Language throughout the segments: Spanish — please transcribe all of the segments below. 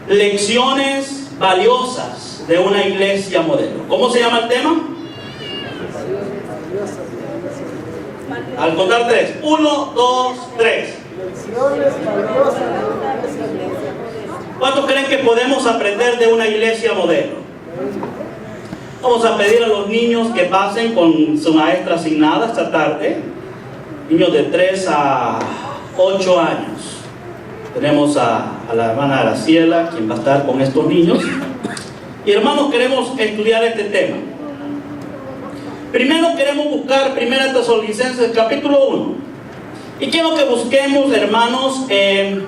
lecciones valiosas de una iglesia modelo. ¿Cómo se llama el tema? Al contar tres. 1, 2, 3. ¿Cuántos creen que podemos aprender de una iglesia modelo? Vamos a pedir a los niños que pasen con su maestra asignada esta tarde. Niños de 3 a 8 años. Tenemos a la hermana Graciela, quien va a estar con estos niños. Y hermanos, queremos estudiar este tema. Primero queremos buscar 1 Tesalonicenses capítulo 1. Y quiero que busquemos, hermanos, el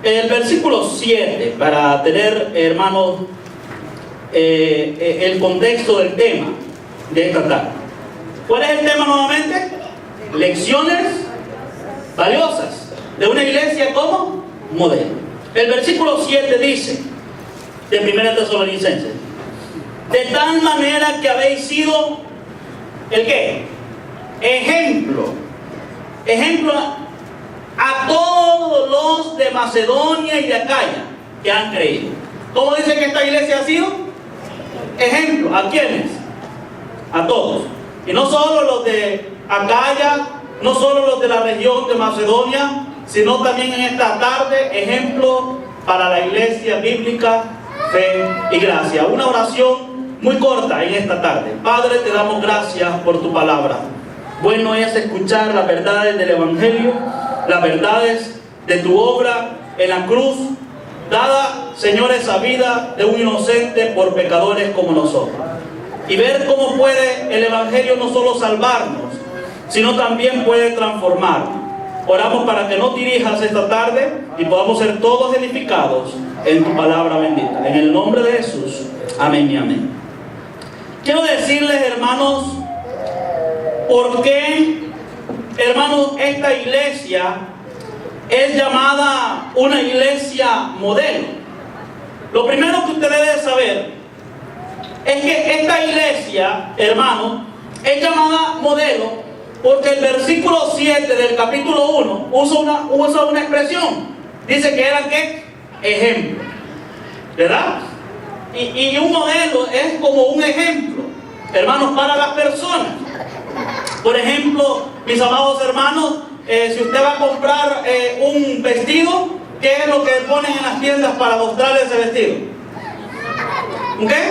versículo 7 para tener, hermanos, el contexto del tema de esta tarde. ¿Cuál es el tema nuevamente? Lecciones valiosas de una iglesia como modelo. El versículo 7 dice de 1 Tesalonicenses: de tal manera que habéis sido ¿el qué? Ejemplo a todos los de Macedonia y de Acaya que han creído. ¿Cómo dice que esta iglesia ha sido? Ejemplo. ¿A quiénes? A todos. Y no solo los de Acaya, no solo los de la región de Macedonia, sino también en esta tarde, ejemplo para la iglesia bíblica, fe y gracia. Una oración muy corta en esta tarde. Padre, te damos gracias por tu palabra. Bueno es escuchar las verdades del Evangelio, las verdades de tu obra en la cruz, dada, Señor, esa vida de un inocente por pecadores como nosotros. Y ver cómo puede el Evangelio no solo salvarnos, sino también puede transformarnos. Oramos para que nos dirijas esta tarde y podamos ser todos edificados en tu palabra bendita. En el nombre de Jesús. Amén y amén. Quiero decirles, hermanos, por qué, hermanos, esta iglesia es llamada una iglesia modelo. Lo primero que usted debe saber es que esta iglesia, hermanos, es llamada modelo porque el versículo 7 del capítulo 1 usa una expresión. Dice que eran ¿qué? Ejemplo, ¿verdad? Y un modelo es como un ejemplo, hermanos, para las personas. Por ejemplo, mis amados hermanos, si usted va a comprar un vestido, ¿qué es lo que ponen en las tiendas para mostrar ese vestido? ¿Un qué?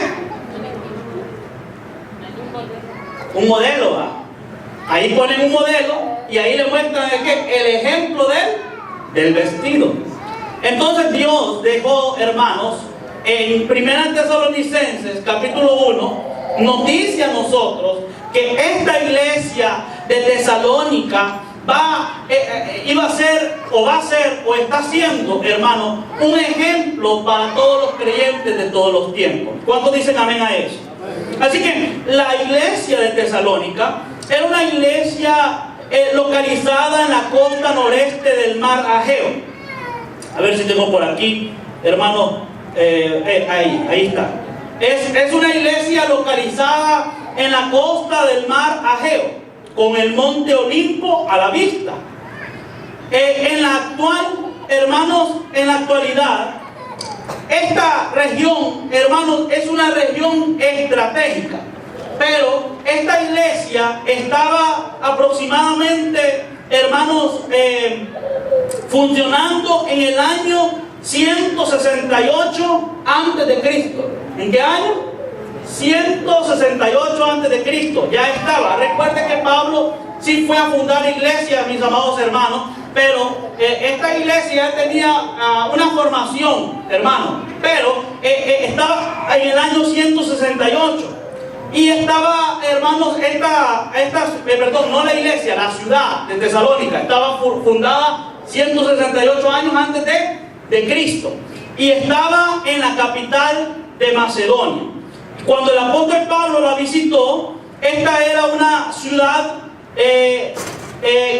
Un modelo, ¿va? Ahí ponen un modelo y ahí le muestran el ejemplo del vestido. Entonces Dios dejó, hermanos, en 1 Tesalonicenses capítulo 1, nos dice a nosotros que esta iglesia de Tesalónica iba a ser, o va a ser, o está siendo, hermano, un ejemplo para todos los creyentes de todos los tiempos. ¿Cuántos dicen amén a eso? Así que la iglesia de Tesalónica era una iglesia localizada en la costa noreste del mar Ageo. A ver si tengo por aquí, hermano, ahí está. Es una iglesia localizada en la costa del mar Ageo, con el monte Olimpo a la vista. En la actualidad, esta región, hermanos, es una región estratégica. Pero esta iglesia estaba aproximadamente, hermanos, funcionando en el año 168 antes de Cristo. ¿En qué año? 168 antes de Cristo. Ya estaba. Recuerden que Pablo sí fue a fundar iglesias, mis amados hermanos, pero esta iglesia tenía una formación, hermanos, pero estaba en el año 168. Y estaba, hermanos, no la iglesia, la ciudad de Tesalónica estaba fundada 168 años antes de Cristo. Y estaba en la capital de Macedonia. Cuando el apóstol Pablo la visitó, esta era una ciudad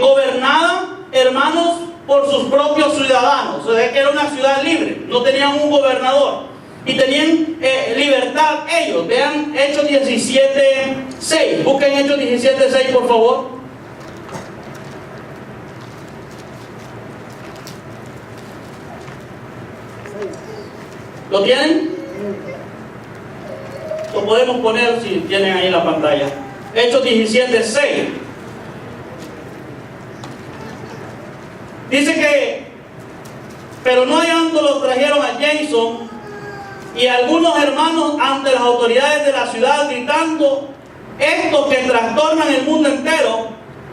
gobernada, hermanos, por sus propios ciudadanos. O sea, que era una ciudad libre, no tenían un gobernador. Y tenían libertad ellos. Vean Hechos 17:6. Busquen Hechos 17:6, por favor. ¿Lo tienen? Lo podemos poner si tienen ahí en la pantalla. Hechos 17:6. Dice que, pero no hallándolo trajeron a Jason y algunos hermanos ante las autoridades de la ciudad gritando: estos que trastornan el mundo entero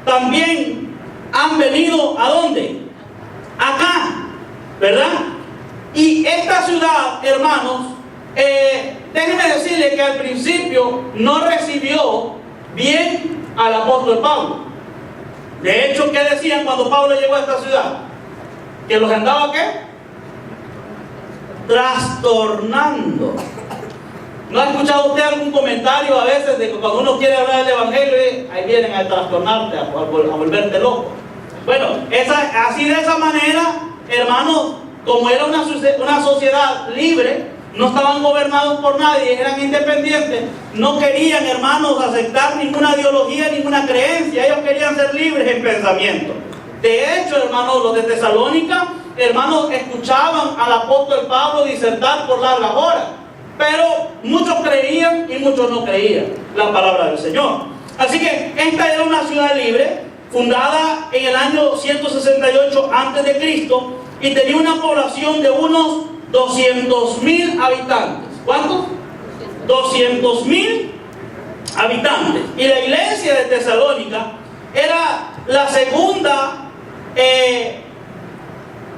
también han venido ¿a dónde? Acá, ¿verdad? Y esta ciudad, hermanos, déjenme decirle que al principio no recibió bien al apóstol Pablo. De hecho, ¿qué decían cuando Pablo llegó a esta ciudad? Que los andaba, ¿qué? Trastornando. ¿No ha escuchado usted algún comentario a veces de que cuando uno quiere hablar del evangelio, ahí vienen a trastornarte, a volverte loco? Bueno, así de esa manera, hermanos, como era una sociedad libre, no estaban gobernados por nadie, eran independientes, no querían, hermanos, aceptar ninguna ideología, ninguna creencia. Ellos querían ser libres en pensamiento. De hecho, hermanos, los de Tesalónica, hermanos, escuchaban al apóstol Pablo disertar por largas horas, pero muchos creían y muchos no creían la palabra del Señor. Así que esta era una ciudad libre, fundada en el año 168 a.C. y tenía una población de unos 200,000 habitantes. ¿Cuántos? 200,000 habitantes. Y la iglesia de Tesalónica era la segunda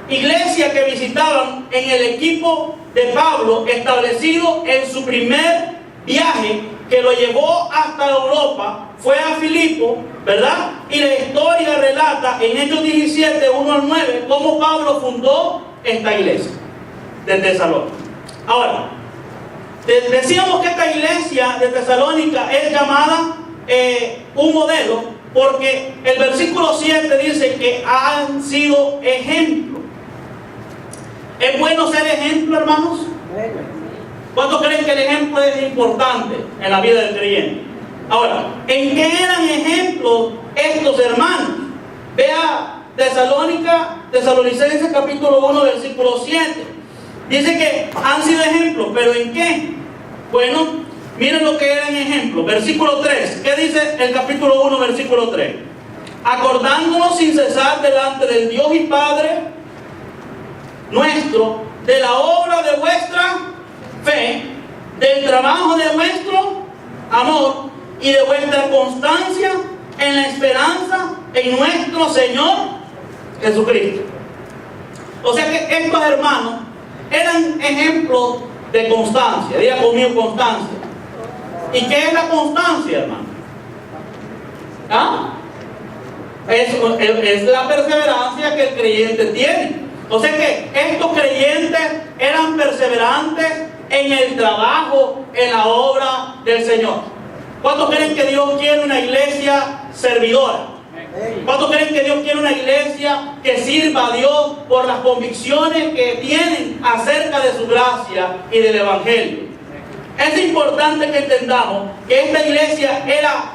iglesia que visitaban en el equipo de Pablo, establecido en su primer viaje que lo llevó hasta Europa. Fue a Filipo, ¿verdad? Y la historia relata en Hechos 17, 1-9, cómo Pablo fundó esta iglesia de Tesalónica. Ahora, decíamos que esta iglesia de Tesalónica es llamada un modelo, porque el versículo 7 dice que han sido ejemplo. ¿Es bueno ser ejemplo, hermanos? ¿Cuántos creen que el ejemplo es importante en la vida del creyente? Ahora, ¿en qué eran ejemplos estos hermanos? Vea Tesalonicenses capítulo 1, versículo 7. Dice que han sido ejemplos, ¿pero en qué? Bueno, miren lo que eran ejemplos. Versículo 3. ¿Qué dice el capítulo 1, versículo 3? Acordándonos sin cesar delante del Dios y Padre nuestro, de la obra de vuestra fe, del trabajo de vuestro amor y de vuestra constancia en la esperanza en nuestro Señor Jesucristo. O sea que estos hermanos eran ejemplos de constancia. Diga conmigo constancia. ¿Y qué es la constancia, hermano? ¿Ah? Es la perseverancia que el creyente tiene. O sea que estos creyentes eran perseverantes en el trabajo, en la obra del Señor. ¿Cuántos creen que Dios quiere una iglesia servidora? ¿Cuántos creen que Dios quiere una iglesia que sirva a Dios por las convicciones que tienen acerca de su gracia y del evangelio? Es importante que entendamos que esta iglesia era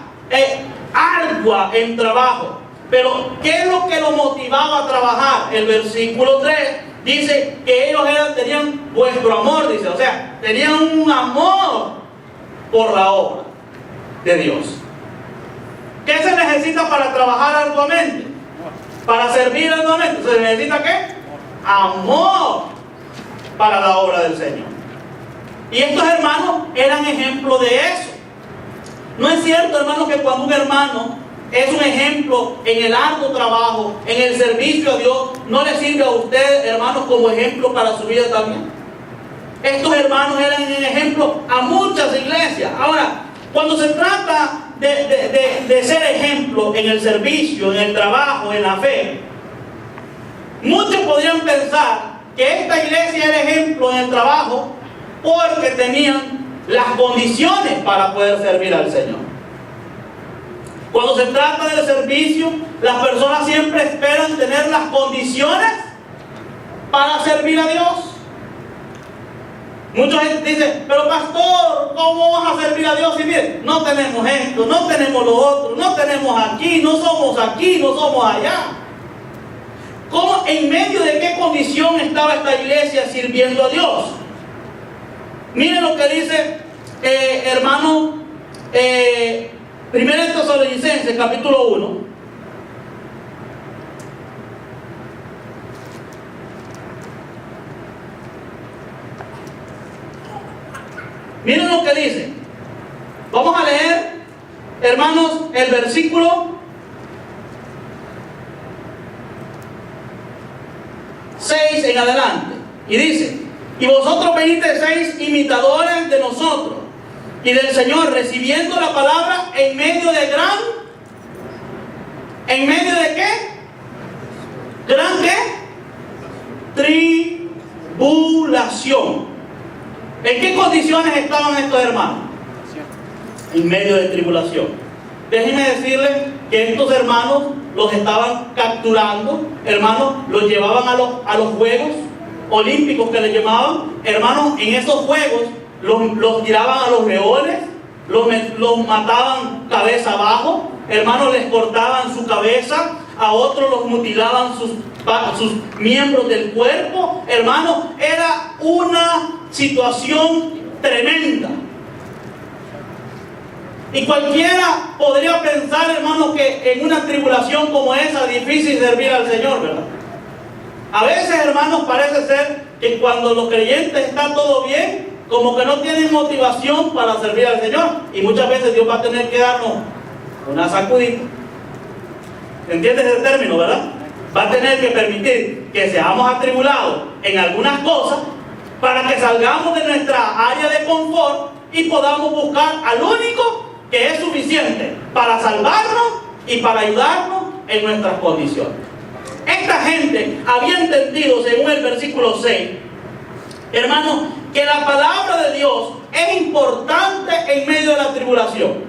ardua en trabajo. Pero ¿qué es lo que los motivaba a trabajar? El versículo 3 dice que ellos tenían vuestro amor, dice, o sea, tenían un amor por la obra de Dios. ¿Qué se necesita para trabajar arduamente? Para servir arduamente. ¿Se necesita qué? Amor para la obra del Señor. Y estos hermanos eran ejemplo de eso. No es cierto, hermanos, que cuando un hermano es un ejemplo en el arduo trabajo, en el servicio a Dios, no le sirve a usted, hermanos, como ejemplo para su vida también. Estos hermanos eran un ejemplo a muchas iglesias. Ahora, cuando se trata de ser ejemplo en el servicio, en el trabajo, en la fe, muchos podrían pensar que esta iglesia era ejemplo en el trabajo porque tenían las condiciones para poder servir al Señor. Cuando se trata del servicio, las personas siempre esperan tener las condiciones para servir a Dios. Mucha gente dice, pero pastor, ¿cómo vas a servir a Dios? Y mire, no tenemos esto, no tenemos lo otro, no tenemos aquí, no somos allá. ¿Cómo, en medio de qué condición estaba esta iglesia sirviendo a Dios? Miren lo que dice, hermano, 1 Tesalonicenses, capítulo 1. Miren lo que dice. Vamos a leer, hermanos, el versículo 6 en adelante. Y dice: y vosotros venisteis imitadores de nosotros y del Señor, recibiendo la palabra en medio de ¿en medio de qué? ¿Gran qué? Tribulación. ¿En qué condiciones estaban estos hermanos? En medio de tribulación. Déjenme decirles que estos hermanos los estaban capturando, hermanos, los llevaban a los juegos olímpicos que les llamaban. Hermanos, en esos juegos los tiraban a los leones, los mataban cabeza abajo, hermanos, les cortaban su cabeza, a otros los mutilaban sus miembros del cuerpo. Hermanos, era una situación tremenda. Y cualquiera podría pensar, hermanos, que en una tribulación como esa es difícil servir al Señor, ¿verdad? A veces, hermanos, parece ser que cuando los creyentes están todo bien, como que no tienen motivación para servir al Señor. Y muchas veces Dios va a tener que darnos una sacudida. ¿Entiendes el término, verdad? Va a tener que permitir que seamos atribulados en algunas cosas para que salgamos de nuestra área de confort y podamos buscar al único que es suficiente para salvarnos y para ayudarnos en nuestras condiciones. Esta gente había entendido, según el versículo 6, hermanos, que la palabra de Dios es importante en medio de la tribulación.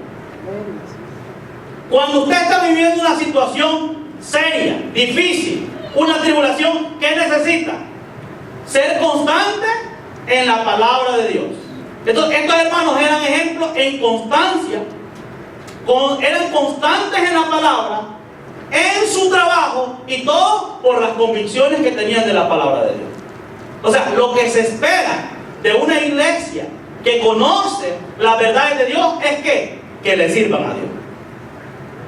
Cuando usted está viviendo una situación seria, difícil, una tribulación, ¿qué necesita? Ser constante en la palabra de Dios. Entonces, estos hermanos eran ejemplos en constancia, eran constantes en la palabra, en su trabajo, y todo por las convicciones que tenían de la palabra de Dios. O sea, lo que se espera de una iglesia que conoce las verdades de Dios es que le sirvan a Dios.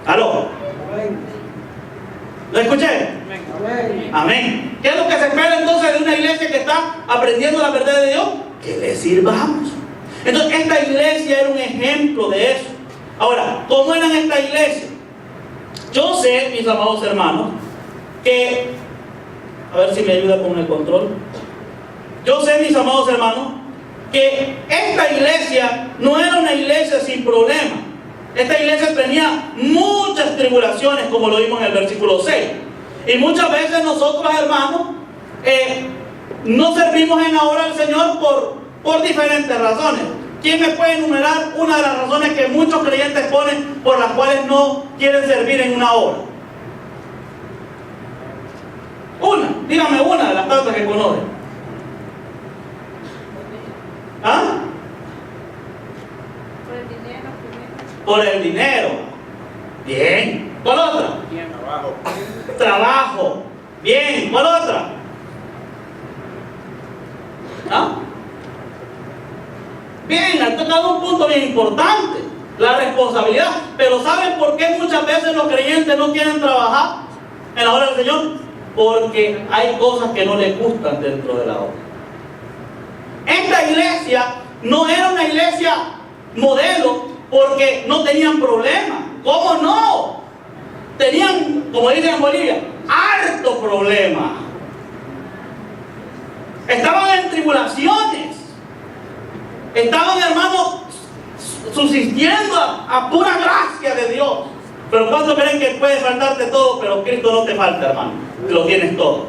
¿Aló? ¿Lo escuché? Amén. Amén. ¿Qué es lo que se espera entonces de una iglesia que está aprendiendo la verdad de Dios? Que le sirvamos. Entonces, esta iglesia era un ejemplo de eso. Ahora, ¿cómo eran esta iglesia? Yo sé, mis amados hermanos, que... A ver si me ayuda con el control. Yo sé, mis amados hermanos, que esta iglesia no era una iglesia sin problemas. Esta iglesia tenía muchas tribulaciones, como lo vimos en el versículo 6. Y muchas veces nosotros, hermanos, no servimos en la obra del Señor por diferentes razones. ¿Quién me puede enumerar una de las razones que muchos creyentes ponen por las cuales no quieren servir en una obra? Dígame una de las tantas que conocen. ¿Ah? Por el dinero. Bien. ¿Cuál otra? Trabajo. Bien. ¿Cuál otra? ¿Ah? Bien, han tocado un punto bien importante, la responsabilidad. Pero ¿saben por qué muchas veces los creyentes no quieren trabajar en la obra del Señor? Porque hay cosas que no les gustan dentro de la obra. Esta iglesia no era una iglesia modelo porque no tenían problemas. ¿Cómo no? Tenían, como dicen en Bolivia, harto problema. Estaban en tribulaciones. Estaban, hermanos, subsistiendo a pura gracia de Dios. Pero ¿cuántos creen que puede faltarte todo, pero Cristo no te falta, hermano? Lo tienes todo.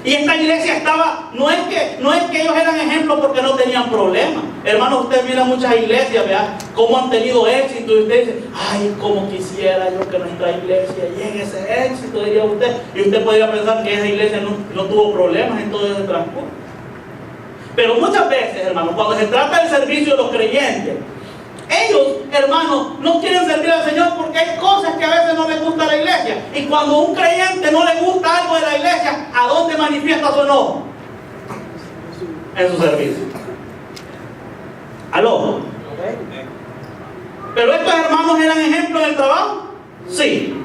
Y esta iglesia estaba, no es que ellos eran ejemplos porque no tenían problemas. Hermano, usted mira muchas iglesias, vea cómo han tenido éxito, y usted dice, ay, cómo quisiera yo que nuestra iglesia llegue a ese éxito, diría usted. Y usted podría pensar que esa iglesia no tuvo problemas en todo ese transcurso. Pero muchas veces, hermanos, cuando se trata del servicio de los creyentes, ellos, hermanos, no quieren servir al Señor porque hay cosas que a veces no les gusta a la iglesia. Y cuando a un creyente no le gusta algo de la iglesia, ¿a dónde manifiesta su enojo? En su servicio. Aló. Pero estos hermanos eran ejemplos en el trabajo. Sí.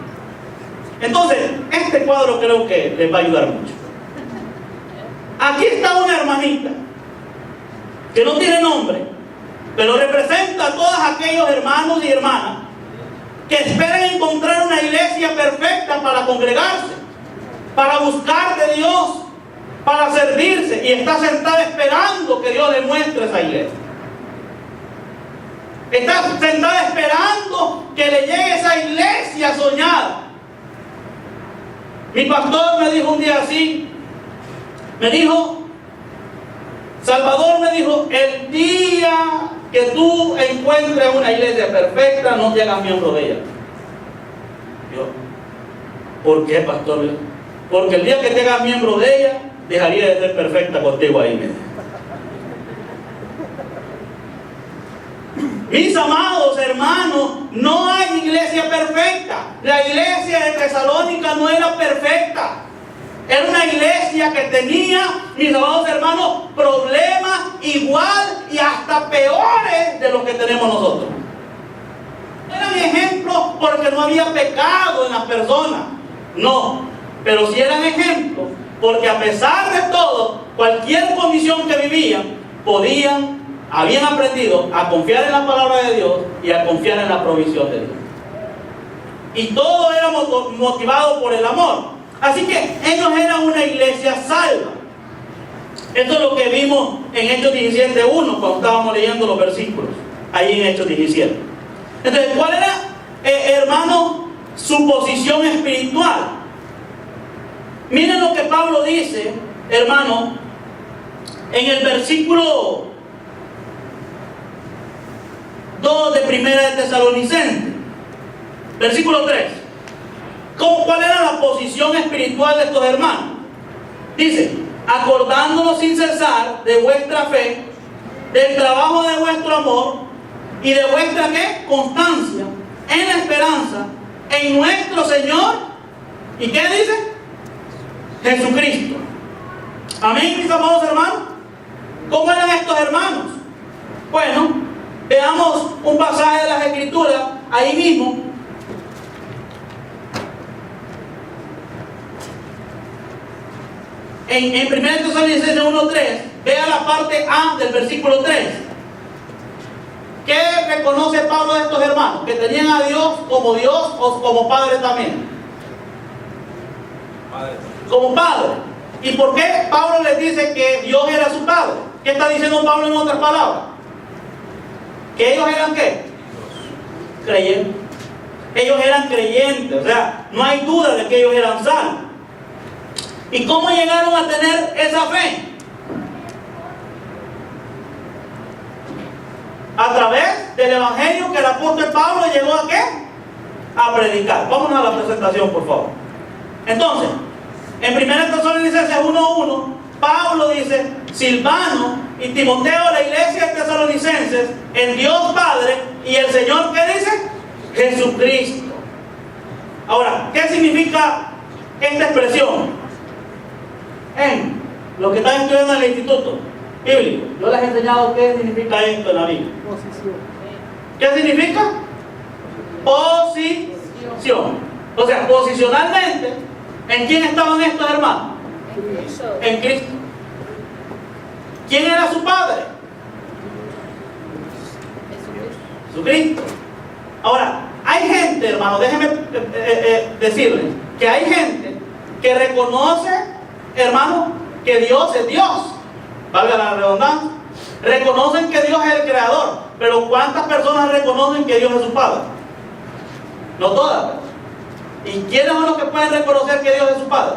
Entonces, este cuadro creo que les va a ayudar mucho. Aquí está una hermanita que no tiene nombre, pero representa a todos aquellos hermanos y hermanas que esperan encontrar una iglesia perfecta para congregarse, para buscar de Dios, para servirse, y está sentada esperando que Dios le muestre esa iglesia. Está sentada esperando que le llegue esa iglesia soñada. Mi pastor me dijo un día así, me dijo, Salvador me dijo, el día que tú encuentres una iglesia perfecta, no te hagas miembro de ella. Yo, ¿por qué, pastor? Porque el día que te hagas miembro de ella, dejaría de ser perfecta contigo ahí mismo. Mis amados hermanos, no hay iglesia perfecta. La iglesia de Tesalónica no era perfecta. Era una iglesia que tenía, mis amados hermanos, problemas igual y hasta peores de los que tenemos nosotros. Eran ejemplos porque no había pecado en las personas. No, pero sí eran ejemplos porque a pesar de todo, cualquier condición que vivían, habían aprendido a confiar en la palabra de Dios y a confiar en la provisión de Dios. Y todo era motivado por el amor. Así que ellos eran una iglesia salva. Esto es lo que vimos en Hechos 17:1 cuando estábamos leyendo los versículos, ahí en Hechos 17. Entonces, ¿cuál era, hermano, su posición espiritual? Miren lo que Pablo dice, hermano, en el versículo 2 de Primera de Tesalonicenses, versículo 3. ¿Cuál era la posición espiritual de estos hermanos? Dice, acordándonos sin cesar de vuestra fe, del trabajo de vuestro amor y de vuestra ¿qué? Constancia en la esperanza en nuestro Señor. ¿Y qué dice? Jesucristo. Amén, mis amados hermanos. ¿Cómo eran estos hermanos? Bueno, veamos un pasaje de las Escrituras ahí mismo. En 1 Tesalonicenses 1:3, vea la parte A del versículo 3. ¿Qué reconoce Pablo de estos hermanos? Que tenían a Dios o como Padre también. Padre. Como Padre. ¿Y por qué Pablo les dice que Dios era su Padre? ¿Qué está diciendo Pablo en otras palabras? ¿Que ellos eran qué? Creyentes. Ellos eran creyentes, o sea, no hay duda de que ellos eran salvos. ¿Y cómo llegaron a tener esa fe? A través del evangelio que el apóstol Pablo llegó a ¿qué? A predicar. Vámonos a la presentación, por favor. Entonces, en 1 Tesalonicenses 1:1, Pablo dice, Silvano y Timoteo, la iglesia de Tesalonicenses, el Dios Padre y el Señor, ¿qué dice? Jesucristo. Ahora, ¿qué significa esta expresión? En los que están estudiando en el instituto bíblico, yo les he enseñado qué significa esto en la Biblia. ¿Qué significa? Posición. O sea, posicionalmente, ¿en quién estaban estos hermanos? En Cristo. ¿Quién era su padre? Jesucristo. Ahora, hay gente, hermano, déjenme decirles que hay gente que reconoce, hermano, que Dios es Dios. Valga la redundancia. Reconocen que Dios es el creador, pero ¿cuántas personas reconocen que Dios es su Padre? No todas. ¿Y quiénes son los que pueden reconocer que Dios es su Padre?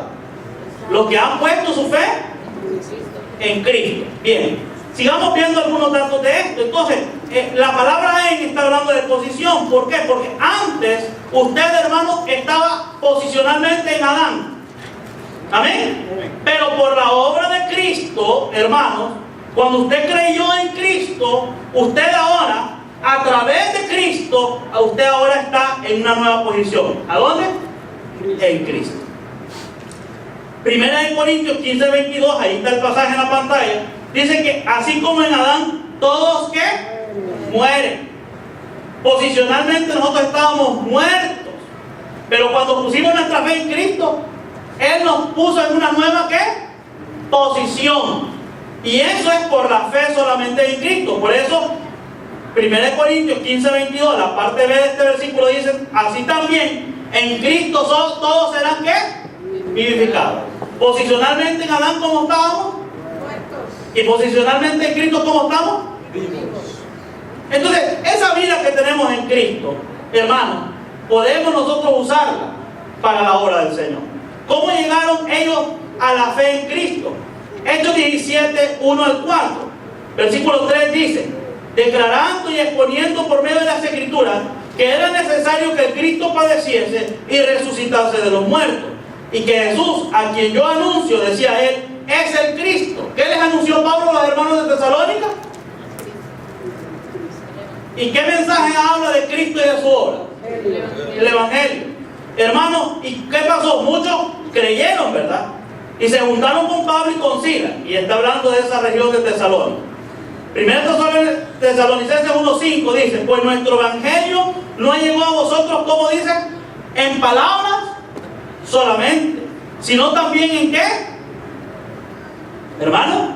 Los que han puesto su fe en Cristo. Bien, sigamos viendo algunos datos de esto. Entonces, la palabra en está hablando de posición. ¿Por qué? Porque antes usted, hermano, estaba posicionalmente en Adán. Amén. Pero por la obra de Cristo, hermanos, cuando usted creyó en Cristo, usted ahora, a través de Cristo, usted ahora está en una nueva posición. ¿A dónde? En Cristo. Primera de Corintios 15:22, ahí está el pasaje en la pantalla. Dice que así como en Adán todos ¿qué? mueren. Posicionalmente nosotros estábamos muertos, pero cuando pusimos nuestra fe en Cristo, Él nos puso en una nueva ¿qué? Posición. Y eso es por la fe solamente en Cristo. Por eso 1 Corintios 15:22, la parte B de este versículo dice: así también en Cristo todos serán ¿qué? Vivificados. Posicionalmente en Adán, ¿cómo estábamos? Muertos. Y posicionalmente en Cristo, ¿cómo estamos? Vivos. Entonces, esa vida que tenemos en Cristo, hermanos, podemos nosotros usarla para la obra del Señor. ¿Cómo llegaron ellos a la fe en Cristo? Hechos 17, 1 al 4. Versículo 3 dice: declarando y exponiendo por medio de las Escrituras que era necesario que el Cristo padeciese y resucitase de los muertos, y que Jesús, a quien yo anuncio, decía él, es el Cristo. ¿Qué les anunció Pablo a los hermanos de Tesalónica? ¿Y qué mensaje habla de Cristo y de su obra? El Evangelio. Hermanos, ¿y qué pasó? Muchos creyeron, ¿verdad? Y se juntaron con Pablo y con Silas. Y está hablando de esa región de Tesalónica. Primero Tesalonicenses 1:5 dice: pues nuestro Evangelio no llegó a vosotros, como dice, en palabras solamente, sino también en ¿qué? Hermano,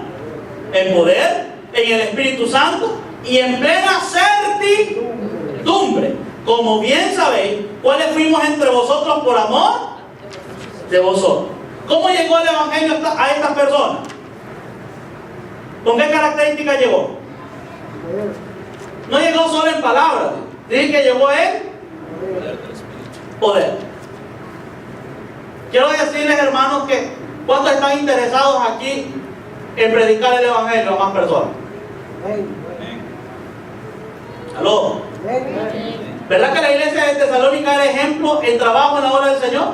en poder, en el Espíritu Santo y en plena certidumbre, como bien sabéis, cuáles fuimos entre vosotros por amor de vosotros. ¿Cómo llegó el Evangelio a estas personas? ¿Con qué características llegó? No llegó solo en palabras, dice que llegó en poder. Quiero decirles, hermanos, que ¿cuántos están interesados aquí en predicar el Evangelio a más personas? ¿Aló? ¿Verdad que la iglesia de Tesalónica era ejemplo en trabajo en la obra del Señor?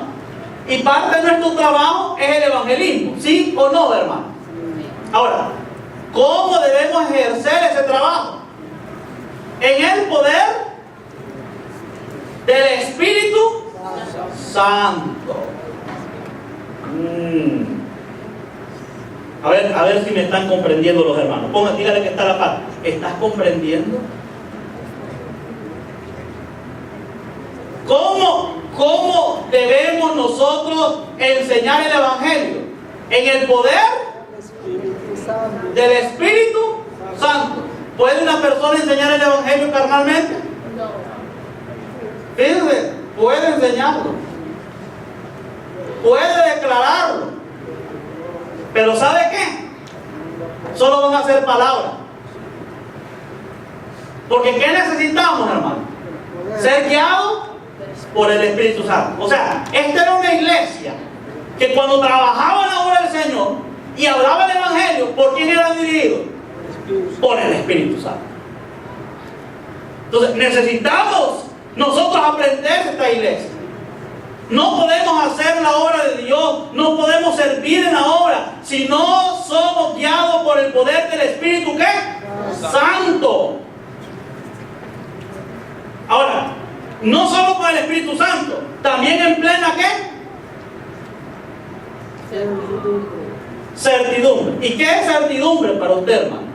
Y parte de nuestro trabajo es el evangelismo, ¿sí o no, hermano? Ahora, ¿cómo debemos ejercer ese trabajo? En el poder del Espíritu Santo. A ver si me están comprendiendo los hermanos. Dígale que está la paz. ¿Estás comprendiendo? ¿Cómo debemos nosotros enseñar el Evangelio? En el poder del Espíritu Santo. ¿Puede una persona enseñar el Evangelio carnalmente? No. Fíjense, puede enseñarlo, puede declararlo, pero ¿sabe qué? Solo van a ser palabras. Porque ¿qué necesitamos, hermano? Ser guiados por el Espíritu Santo. O sea, esta era una iglesia que cuando trabajaba en la obra del Señor y hablaba el Evangelio, ¿por quién eran dirigidos? Por el Espíritu Santo. Entonces necesitamos nosotros aprender esta iglesia. No podemos hacer la obra de Dios, no podemos servir en la obra si no somos guiados por el poder del Espíritu ¿qué? Santo. Ahora, no solo por el Espíritu Santo, también en plena ¿qué? Certidumbre. ¿Y qué es certidumbre para usted, hermano?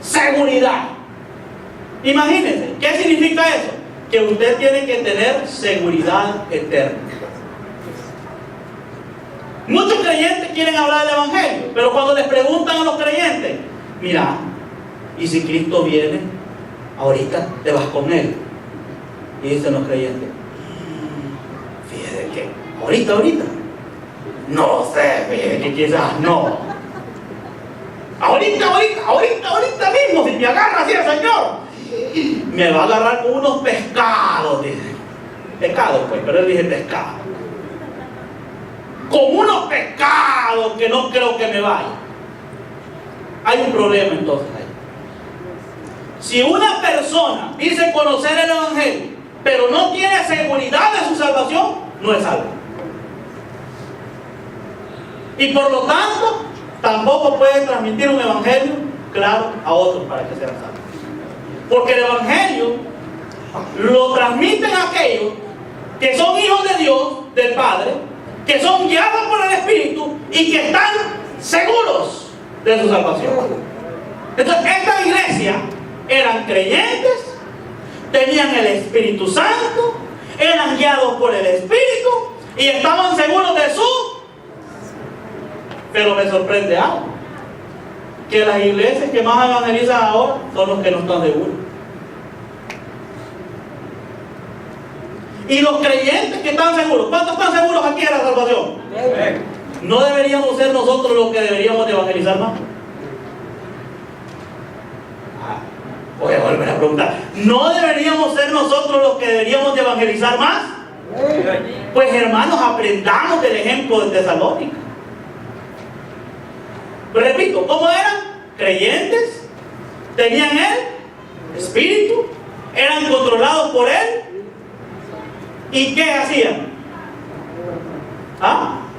Seguridad. Imagínense, ¿qué significa eso? Que usted tiene que tener seguridad eterna. Muchos creyentes quieren hablar del Evangelio, pero cuando les preguntan a los creyentes, mira, ¿y si Cristo viene? Ahorita te vas con Él. Y dicen los creyentes, fíjate que ahorita, no sé, fíjate que quizás no. Ahorita mismo, si me agarra así el Señor, me va a agarrar con unos pescados, dice. Pescados, pues, pero él dice pescado. Con unos pescados que no creo que me vaya. Hay un problema entonces ahí. Si una persona dice conocer el Evangelio, pero no tiene seguridad de su salvación, no es salvo. Y por lo tanto, tampoco puede transmitir un evangelio claro a otros para que sean salvos. Porque el evangelio lo transmiten aquellos que son hijos de Dios, del Padre, que son guiados por el Espíritu y que están seguros de su salvación. Entonces, esta iglesia eran creyentes, tenían el Espíritu Santo, eran guiados por el Espíritu y estaban seguros de su. Pero me sorprende algo, que las iglesias que más evangelizan ahora son los que no están seguros. Y los creyentes que están seguros, ¿cuántos están seguros aquí de la salvación? ¿No deberíamos ser nosotros los que deberíamos de evangelizar más? Voy a volver a preguntar, ¿no deberíamos ser nosotros los que deberíamos de evangelizar más? Pues hermanos, aprendamos del ejemplo de Tesalónica. Repito, ¿cómo eran? Creyentes, tenían el Espíritu, eran controlados por él. ¿Y qué hacían?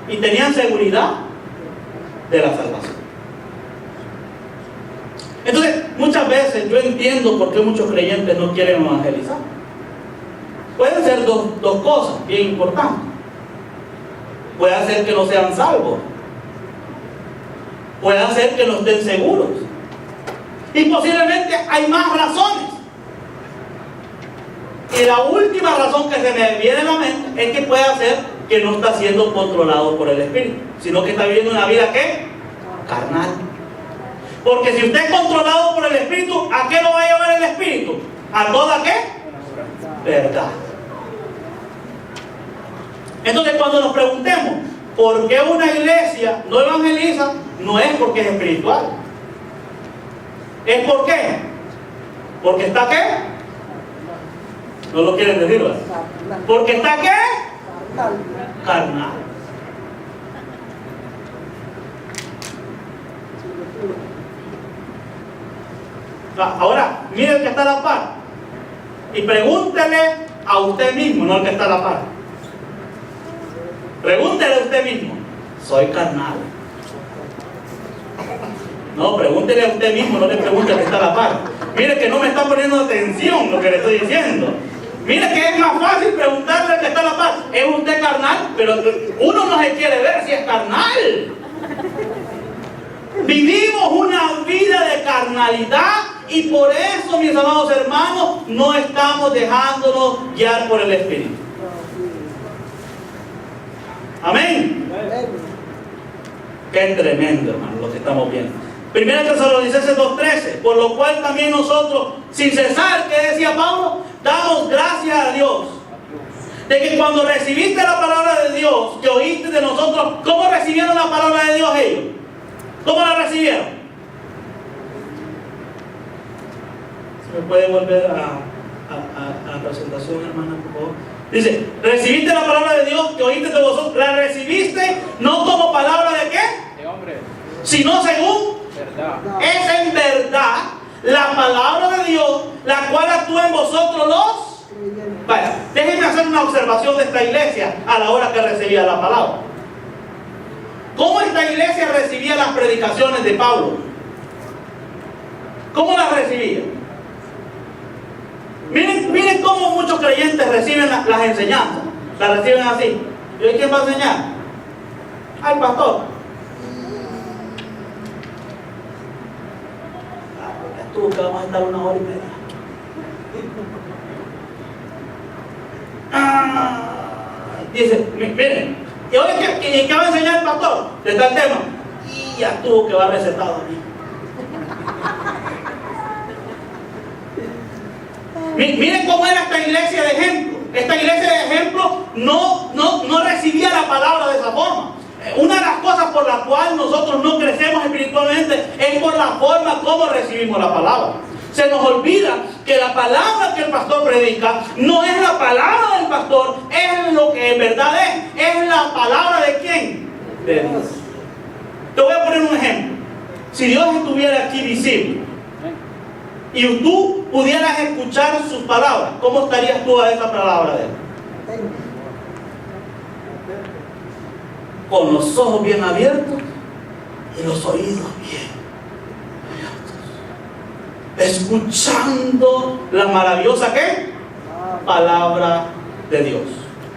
Y tenían seguridad de la salvación. Entonces, muchas veces yo entiendo por qué muchos creyentes no quieren evangelizar. Pueden ser dos cosas bien importantes. Puede ser que no sean salvos. Puede ser que no estén seguros. Y posiblemente hay más razones. Y la última razón que se me viene a la mente es que puede ser que no está siendo controlado por el Espíritu, sino que está viviendo una vida ¿qué? Carnal. Porque si usted es controlado por el Espíritu, ¿a qué lo va a llevar el Espíritu? ¿A toda qué? Verdad. Entonces cuando nos preguntemos ¿por qué una iglesia no evangeliza? No es porque es espiritual. ¿Es por qué? ¿Porque está qué? No lo quieren decir, ¿verdad? ¿Porque está qué? Carnal. Ahora, mire el que está a la par y pregúntele a usted mismo, no al que está a la par. Pregúntele a usted mismo, ¿soy carnal? No, pregúntele a usted mismo, no le pregunte al que está a la par. Mire que no me está poniendo atención lo que le estoy diciendo. Mire que es más fácil preguntarle al que está a la par, ¿es usted carnal? Pero uno no se quiere ver si es carnal. Vivimos una vida de carnalidad y por eso, mis amados hermanos, no estamos dejándonos guiar por el Espíritu. Amén. Qué tremendo, hermano, lo que estamos viendo. 1 Tesalonicenses 2:13, por lo cual también nosotros, sin cesar, que decía Pablo, damos gracias a Dios, de que cuando recibiste la palabra de Dios, que oíste de nosotros, ¿cómo recibieron la palabra de Dios ellos? ¿Cómo la recibieron? ¿Se me puede volver a la presentación, hermana, por favor? Dice, recibiste la palabra de Dios que oíste de vosotros, la recibiste no como palabra de qué? De hombre. Sino según verdad. Es en verdad la palabra de Dios, la cual actúa en vosotros los. Vaya, déjenme hacer una observación de esta iglesia a la hora que recibía la palabra. ¿Cómo esta iglesia recibía las predicaciones de Pablo? ¿Cómo las recibía? Miren cómo muchos creyentes reciben las enseñanzas. Las reciben así. ¿Y quién va a enseñar? Al pastor. Tú que vamos a estar 1 hora y media. Dice, miren, ¿y hoy qué va a enseñar el pastor? De tal tema. Y ya estuvo que va recetado a mí. Miren cómo era esta iglesia de ejemplo. Esta iglesia de ejemplo no recibía la palabra de esa forma. Una de las cosas por la cual nosotros no crecemos espiritualmente es por la forma como recibimos la palabra. Se nos olvida que la palabra que el pastor predica no es la palabra del pastor, es lo que en verdad es la palabra de ¿quién? De Dios. Te voy a poner un ejemplo. Si Dios estuviera aquí visible y tú pudieras escuchar sus palabras, ¿cómo estarías tú a esa palabra de Él? Con los ojos bien abiertos y los oídos bien abiertos, escuchando la maravillosa ¿qué? Palabra de Dios.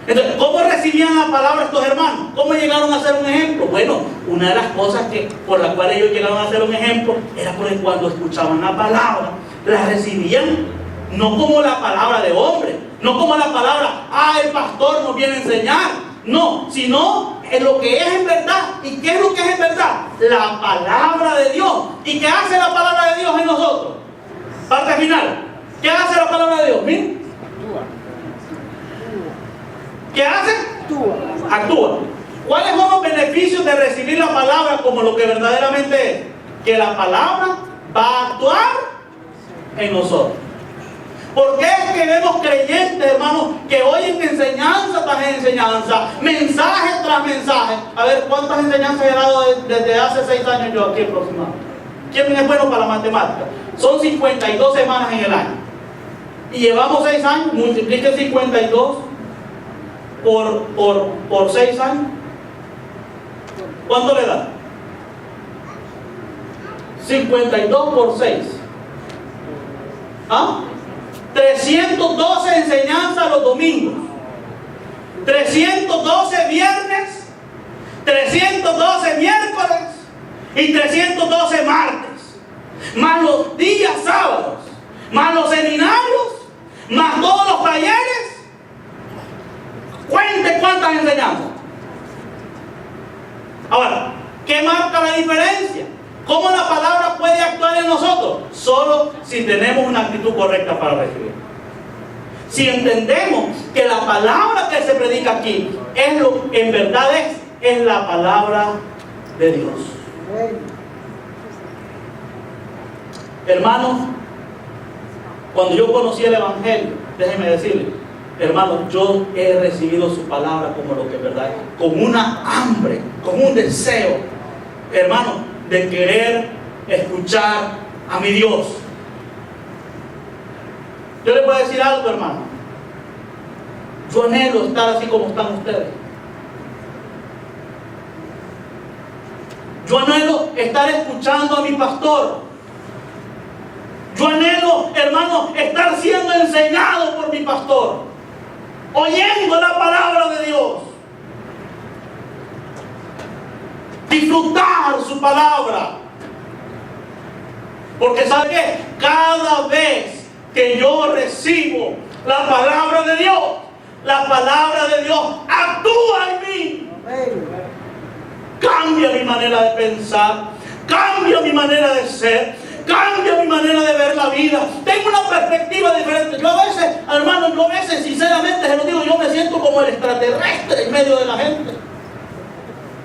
Entonces, ¿cómo recibían la palabra estos hermanos? ¿Cómo llegaron a ser un ejemplo? Bueno, una de las cosas por la cual ellos llegaron a ser un ejemplo era porque cuando escuchaban la palabra la recibían no como la palabra de hombre, no como la palabra, el pastor nos viene a enseñar, no, sino en lo que es en verdad. ¿Y qué es lo que es en verdad? La palabra de Dios. ¿Y qué hace la palabra de Dios en nosotros? Parte final. ¿Qué hace la palabra de Dios? Miren. ¿Qué hace? Actúa. ¿Cuáles son los beneficios de recibir la palabra como lo que verdaderamente es? Que la palabra va a actuar en nosotros. ¿Por qué es que vemos creyentes, hermanos, que oyen enseñanza tras enseñanza, mensaje tras mensaje? A ver, ¿cuántas enseñanzas he dado desde hace 6 años yo aquí aproximadamente? ¿Quién es bueno para la matemática? Son 52 semanas en el año. Y llevamos 6 años, multiplique 52 por 6 años. ¿Cuánto le da? 52 por 6. 312 enseñanzas los domingos, 312 viernes, 312 miércoles y 312 martes, más los días sábados, más los seminarios, más todos los talleres. Cuente cuántas enseñanzas. Ahora, ¿qué marca la diferencia? ¿Cómo la palabra puede actuar en nosotros? Solo si tenemos una actitud correcta para recibir. Si entendemos que la palabra que se predica aquí es lo que en verdad es la palabra de Dios. Hermanos, cuando yo conocí el Evangelio, déjenme decirles, hermanos, yo he recibido su palabra como lo que es verdad, con una hambre, con un deseo, hermanos, de querer escuchar a mi Dios. Yo les voy a decir algo, hermano. Yo anhelo estar así como están ustedes. Yo anhelo estar escuchando a mi pastor. Yo anhelo, hermano, estar siendo enseñado por mi pastor, oyendo la palabra de Dios, disfrutar su palabra. Porque ¿sabe qué? Cada vez que yo recibo la palabra de Dios, la palabra de Dios actúa en mí. Cambia mi manera de pensar, cambia mi manera de ser, cambia mi manera de ver la vida. Tengo una perspectiva diferente. Yo a veces, hermano, sinceramente se lo digo, yo me siento como el extraterrestre en medio de la gente.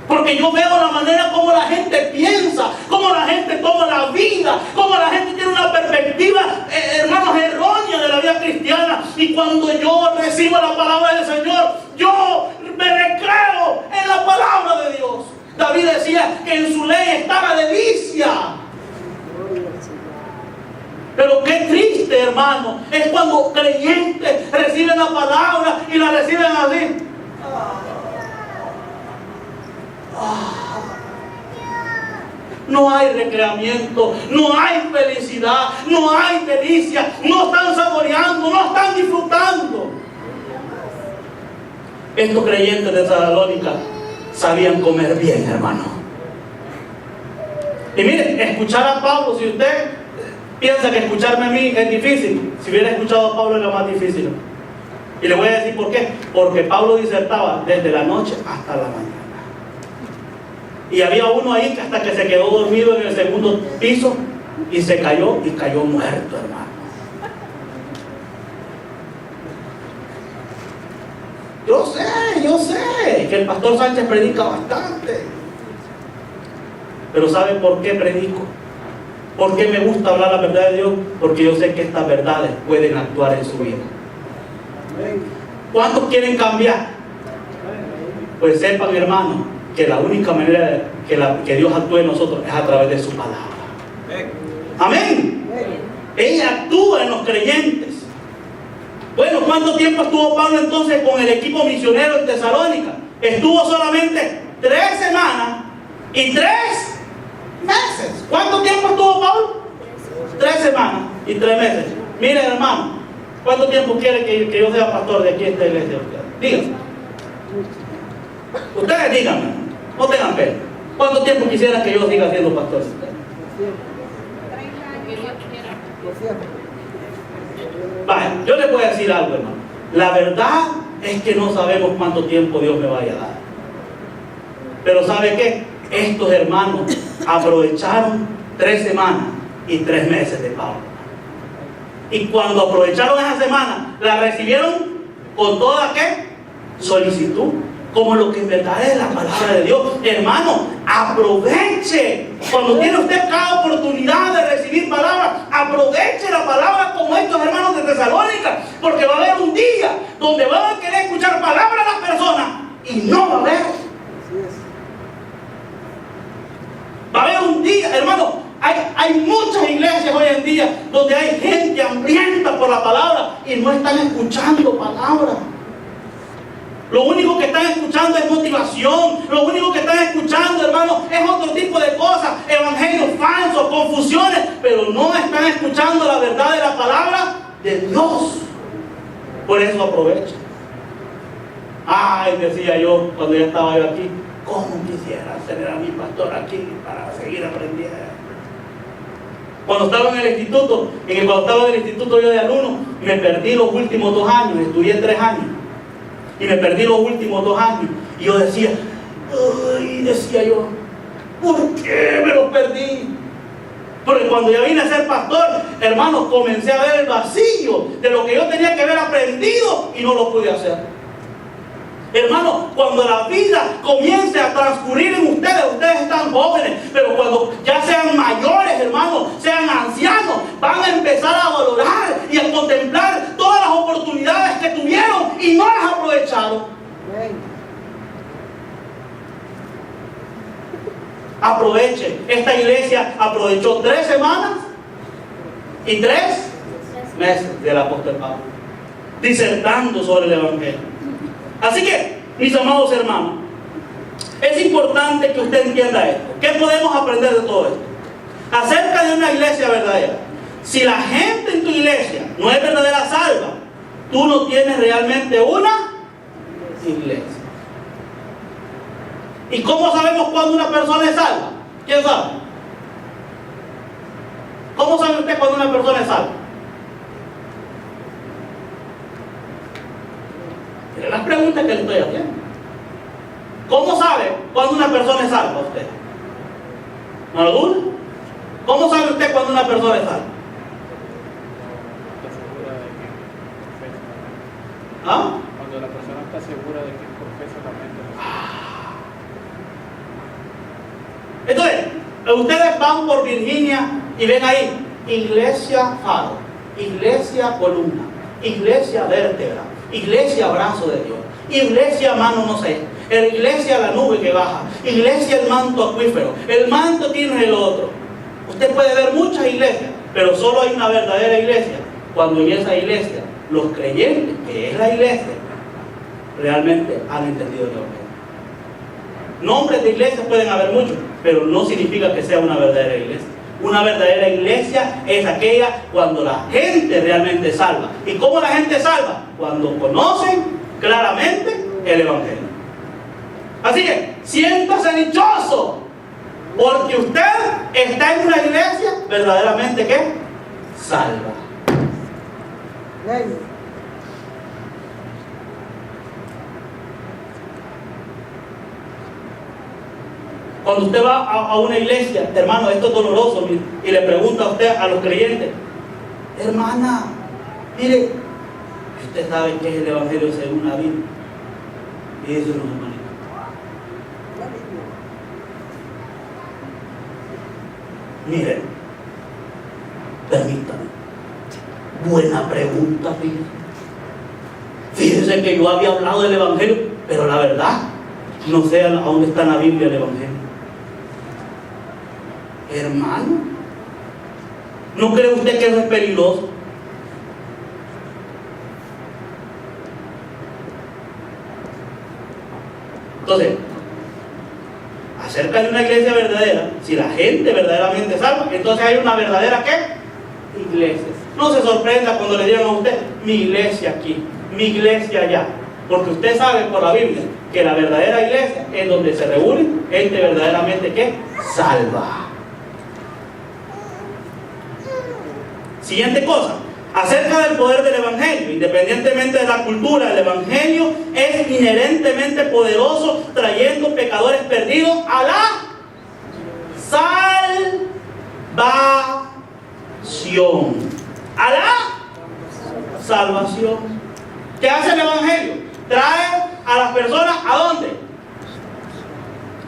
Porque yo veo la manera como la gente piensa, cómo la gente toma la vida, cómo la gente tiene una perspectiva, hermanos, errónea de la vida cristiana. Y cuando yo recibo la palabra del Señor, yo me recreo en la palabra de Dios. David decía que en su ley está la delicia. Pero qué triste, hermano, es cuando creyentes reciben la palabra y la reciben así. No hay recreamiento, no hay felicidad, no hay delicia, no están saboreando, no están disfrutando. Estos creyentes de Tesalónica sabían comer bien, hermano. Y miren, escuchar a Pablo, si usted piensa que escucharme a mí es difícil, si hubiera escuchado a Pablo era más difícil. Y le voy a decir por qué. Porque Pablo disertaba desde la noche hasta la mañana. Y había uno ahí que hasta que se quedó dormido en el segundo piso y se cayó muerto, hermano. Yo sé que el pastor Sánchez predica bastante. Pero ¿saben por qué predico? ¿Por qué me gusta hablar la verdad de Dios? Porque yo sé que estas verdades pueden actuar en su vida. ¿Cuántos quieren cambiar? Pues sepan, hermano, que la única manera que Dios actúe en nosotros es a través de su palabra. Amén. Ella actúa en los creyentes. Bueno, ¿cuánto tiempo estuvo Pablo entonces con el equipo misionero en Tesalónica? Estuvo solamente 3 semanas y 3 meses. ¿Cuánto tiempo estuvo Pablo? 3 semanas y 3 meses. Miren, hermano, ¿cuánto tiempo quiere que yo sea pastor de aquí en esta iglesia? Díganme. Ustedes díganme, no tengan pena. ¿Cuánto tiempo quisieran que yo siga siendo pastor? Vale, yo les voy a decir algo, hermano. La verdad es que no sabemos cuánto tiempo Dios me vaya a dar. Pero ¿sabe qué? Estos hermanos aprovecharon 3 semanas y 3 meses de Pablo. Y cuando aprovecharon esa semana, la recibieron con toda ¿qué? Solicitud, como lo que en verdad es la palabra de Dios. Hermano, aproveche. Cuando tiene usted cada oportunidad de recibir palabra, aproveche la palabra como estos hermanos de Tesalónica, porque va a haber un día donde van a querer escuchar palabra a las personas y no va a haber. Va a haber un día, hermano. Hay muchas iglesias hoy en día donde hay gente hambrienta por la palabra y no están escuchando palabra. Lo único que están escuchando es motivación. Lo único que están escuchando, hermano, es otro tipo de cosas. Evangelios falsos, confusiones. Pero no están escuchando la verdad de la palabra de Dios. Por eso aprovechen. Ay, decía yo cuando ya estaba yo aquí, ¿cómo quisiera tener a mi pastor aquí para seguir aprendiendo? Cuando estaba en el instituto, yo de alumno, me perdí los últimos 2 años, estudié 3 años. Y me perdí los últimos 2 años. Y yo decía, ¿por qué me los perdí? Porque cuando yo vine a ser pastor, hermanos, comencé a ver el vacío de lo que yo tenía que haber aprendido y no lo pude hacer. Hermanos, cuando la vida comience a transcurrir en ustedes están jóvenes, pero cuando ya sean mayores, hermanos, sean ancianos, van a empezar a valorar y a contemplar todas las oportunidades que tuvieron y no las aprovecharon. Aproveche. Esta iglesia aprovechó 3 semanas y 3 meses del apóstol Pablo, disertando sobre el evangelio. Así que, mis amados hermanos, es importante que usted entienda esto. ¿Qué podemos aprender de todo esto? Acerca de una iglesia verdadera. Si la gente en tu iglesia no es verdadera salva, tú no tienes realmente una iglesia. ¿Y cómo sabemos cuando una persona es salva? ¿Quién sabe? ¿Cómo sabe usted cuando una persona es salva? Las preguntas que le estoy haciendo. ¿Cómo sabe cuando una persona es salva usted? ¿No lo duda? ¿Cómo sabe usted cuando una persona es salva? ¿Ah? Cuando la persona está segura de que confesa la mente. Entonces, ustedes van por Virginia y ven ahí Iglesia Faro, Iglesia Columna, Iglesia Vértebra, Iglesia Brazo de Dios, Iglesia Mano no sé, Iglesia La Nube que baja, Iglesia El Manto Acuífero, el manto tiene el otro. Usted puede ver muchas iglesias, pero solo hay una verdadera iglesia cuando en esa iglesia los creyentes, que es la iglesia, realmente han entendido el evangelio. Nombres de iglesias pueden haber muchos, pero no significa que sea una verdadera iglesia. Una verdadera iglesia es aquella cuando la gente realmente salva. ¿Y cómo la gente salva? Cuando conocen claramente el evangelio. Así que, siéntase dichoso, porque usted está en una iglesia verdaderamente ¿qué? Salva. Cuando usted va a una iglesia, hermano, esto es doloroso, y le pregunta a usted, a los creyentes, hermana, mire, usted sabe qué es el evangelio según la Biblia. Y eso no, hermanito. Mire, permítame. Buena pregunta, fíjese. Fíjese que yo había hablado del evangelio, pero la verdad, no sé a dónde está en la Biblia el evangelio. Hermano, ¿no cree usted que eso es peligroso? Entonces, acerca de una iglesia verdadera, si la gente verdaderamente salva, entonces hay una verdadera ¿qué? Iglesia. No se sorprenda cuando le digan a usted, mi iglesia aquí, mi iglesia allá, porque usted sabe por la Biblia que la verdadera iglesia es donde se reúne gente verdaderamente ¿qué? Salva. Siguiente cosa, acerca del poder del Evangelio. Independientemente de la cultura, el Evangelio es inherentemente poderoso, trayendo pecadores perdidos a la salvación. A la salvación. ¿Qué hace el Evangelio? Trae a las personas ¿a dónde?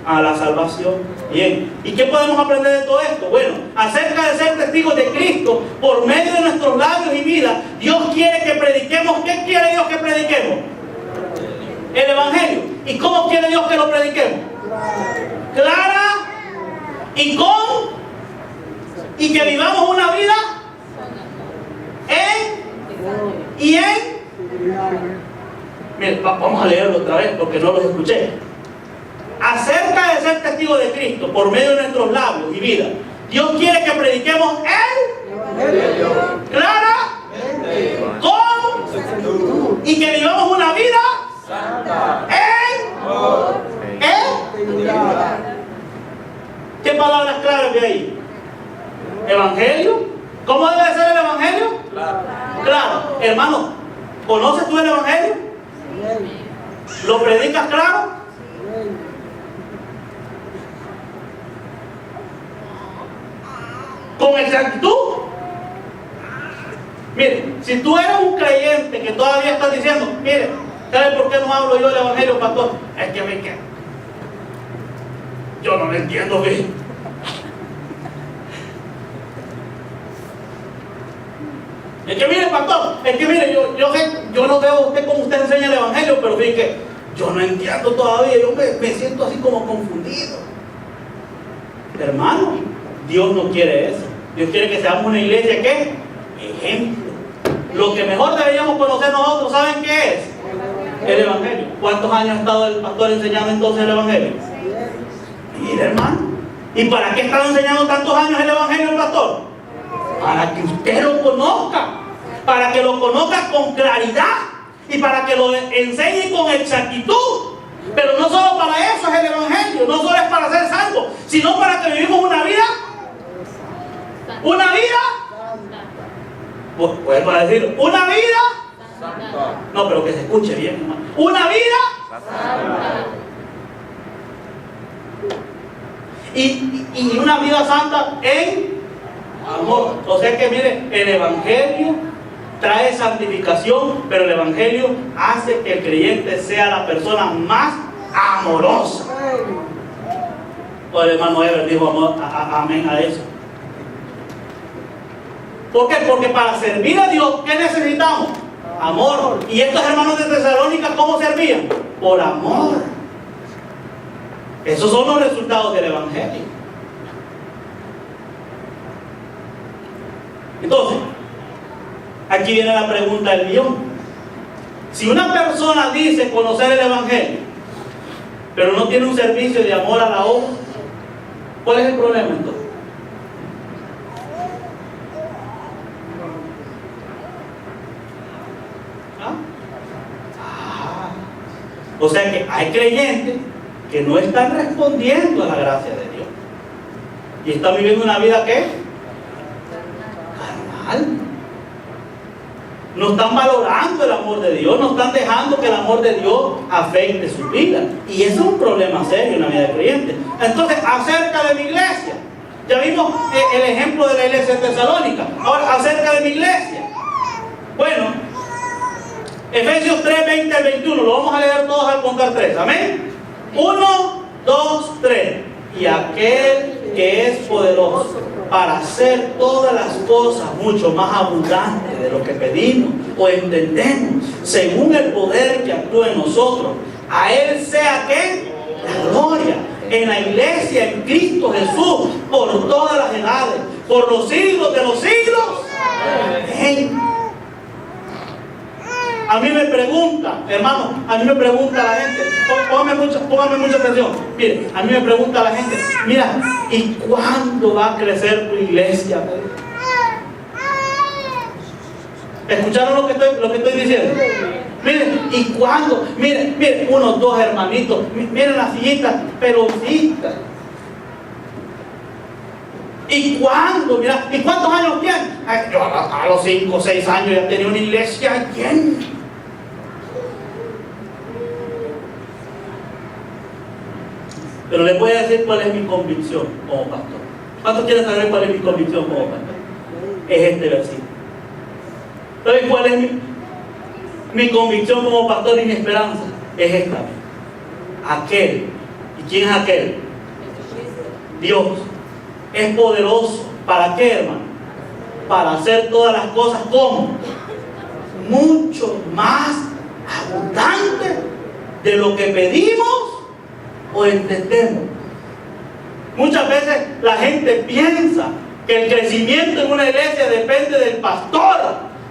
A la salvación. Bien. ¿Y qué podemos aprender de todo esto? Bueno, acerca de ser testigos de Cristo por medio de nuestros labios y vida, Dios quiere que prediquemos. ¿Qué quiere Dios que prediquemos? El Evangelio. ¿Y cómo quiere Dios que lo prediquemos? Clara y con y que vivamos una vida Miren, vamos a leerlo otra vez porque no los escuché. Acerca de ser testigo de Cristo por medio de nuestros labios y vida, Dios quiere que prediquemos clara con y que vivamos una vida ¿qué palabras claras de ahí? Evangelio. ¿Cómo debe ser el Evangelio? Claro. Hermano, ¿conoces tú el Evangelio? ¿Lo predicas claro? ¿Con exactitud? Mire, si tú eres un creyente que todavía estás diciendo, mire, ¿sabe por qué no hablo yo del Evangelio, pastor? Es que ve que yo no lo entiendo bien. Es que mire, pastor, es que mire, yo no veo a usted como usted enseña el Evangelio, pero fíjate que yo no entiendo todavía, yo me siento así como confundido. Hermano, Dios no quiere eso. Dios quiere que seamos una iglesia, ¿qué? Ejemplo. Lo que mejor deberíamos conocer nosotros, ¿saben qué es? El Evangelio. ¿Cuántos años ha estado el pastor enseñando entonces el Evangelio? Mire, hermano, ¿y para qué ha estado enseñando tantos años el Evangelio el pastor? Para que usted lo conozca, para que lo conozca con claridad y para que lo enseñe con exactitud. Pero no solo para eso es el Evangelio, no solo es para ser salvo, sino para que vivimos una vida, pues para decir, una vida, no, pero que se escuche bien, hermano. Una vida y una vida santa en amor. O sea que mire, el Evangelio trae santificación, pero el Evangelio hace que el creyente sea la persona más amorosa. O el hermano Ever dijo amén a eso. ¿Por qué? Porque para servir a Dios, ¿qué necesitamos? Amor. Y estos hermanos de Tesalónica, ¿cómo servían? Por amor. Esos son los resultados del Evangelio. Entonces, aquí viene la pregunta del millón. Si una persona dice conocer el Evangelio, pero no tiene un servicio de amor a la obra, ¿cuál es el problema entonces? O sea que hay creyentes que no están respondiendo a la gracia de Dios y están viviendo una vida ¿qué? Carnal. No están valorando el amor de Dios, no están dejando que el amor de Dios afecte su vida, y eso es un problema serio en la vida de creyentes. Entonces, acerca de mi iglesia, ya vimos el ejemplo de la iglesia de Tesalónica. Ahora, acerca de mi iglesia, bueno, Efesios 3, 20 al 21, lo vamos a leer todos al contar 3, amén. 1, 2, 3. Y aquel que es poderoso para hacer todas las cosas mucho más abundantes de lo que pedimos o entendemos, según el poder que actúa en nosotros, a Él sea ¿qué? La gloria en la iglesia, en Cristo Jesús, por todas las edades, por los siglos de los siglos. Amén. A mí me pregunta, hermano, a mí me pregunta la gente, póngame mucha atención. Mire, a mí me pregunta la gente, mira, ¿y cuándo va a crecer tu iglesia? ¿Escucharon lo que estoy diciendo? Miren, ¿y cuándo? Miren, unos dos hermanitos, miren las sillitas, peloncitas. ¿Y cuándo? Mira, ¿y cuántos años tiene? Yo a los 5 o 6 años ya tenía una iglesia llena. Pero les voy a decir cuál es mi convicción como pastor. ¿Cuántos quieren saber cuál es mi convicción como pastor? Es este versículo. ¿Saben cuál es mi convicción como pastor y mi esperanza? Es esta. Aquel. ¿Y quién es aquel? Dios. Es poderoso. ¿Para qué, hermano? Para hacer todas las cosas como mucho más abundante de lo que pedimos o entendemos. Muchas veces la gente piensa que el crecimiento en una iglesia depende del pastor,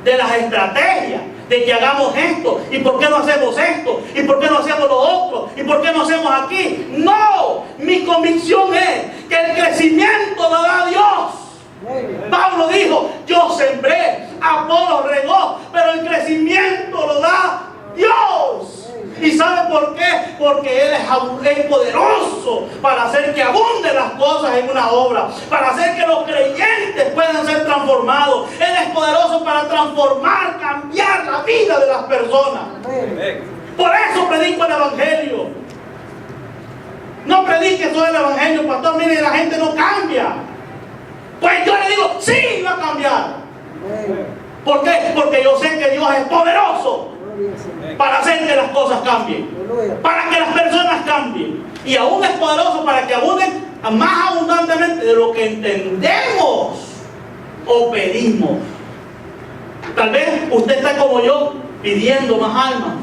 de las estrategias, de que hagamos esto, y por qué no hacemos esto, y por qué no hacemos lo otro, y por qué no hacemos aquí. No, mi convicción es que el crecimiento lo da Dios. Pablo dijo: yo sembré, Apolo regó, pero el crecimiento lo da Dios. ¿Y sabe por qué? Porque Él es poderoso para hacer que abunden las cosas en una obra, para hacer que los creyentes puedan ser transformados. Él es poderoso para transformar, cambiar la vida de las personas. Por eso predico el Evangelio. No predique solo el Evangelio, pastor. Mire, la gente no cambia. Pues yo le digo: sí, va a cambiar. ¿Por qué? Porque yo sé que Dios es poderoso para hacer que las cosas cambien, para que las personas cambien, y aún es poderoso para que abunden más abundantemente de lo que entendemos o pedimos. Tal vez usted está como yo, pidiendo más almas,